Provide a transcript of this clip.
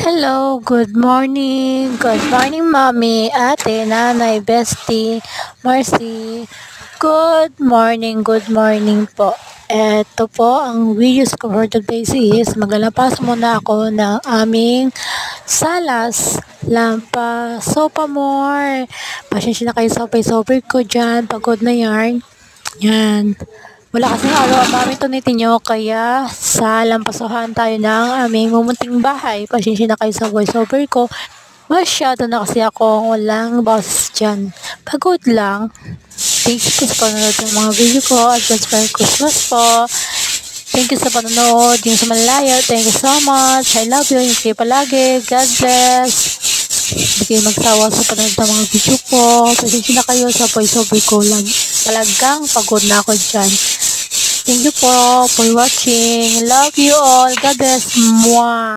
Hello, good morning. Good morning, mommy, ate, nanay, bestie, Marcy. Good morning po. Eto po, ang videos ko for today is maglalapas muna ako ng aming salas, lampa, sopa more. Pasensya na kayo sa sopay ko dyan, pagod na yarn. Yan. Wala kasing araw ang mami tunitin nyo, kaya sa lampasuhan tayo ng aming mumunting bahay. Pasensya na kayo sa voiceover ko. Masyado na kasi akong walang boss dyan. Pagod lang. Thank you po sa panonood ng mga video ko. Advance Merry Christmas po. Thank you sa panonood. Yung sa Malaya, thank you so much. I love you. Yung kayo palagi. God bless. Hindi kayo magsawa sa panonood ng mga video ko. Pasensya na kayo sa voiceover ko lang. Talagang pagod na ako dyan. Thank you po for watching. Love you all. God bless. Mwah.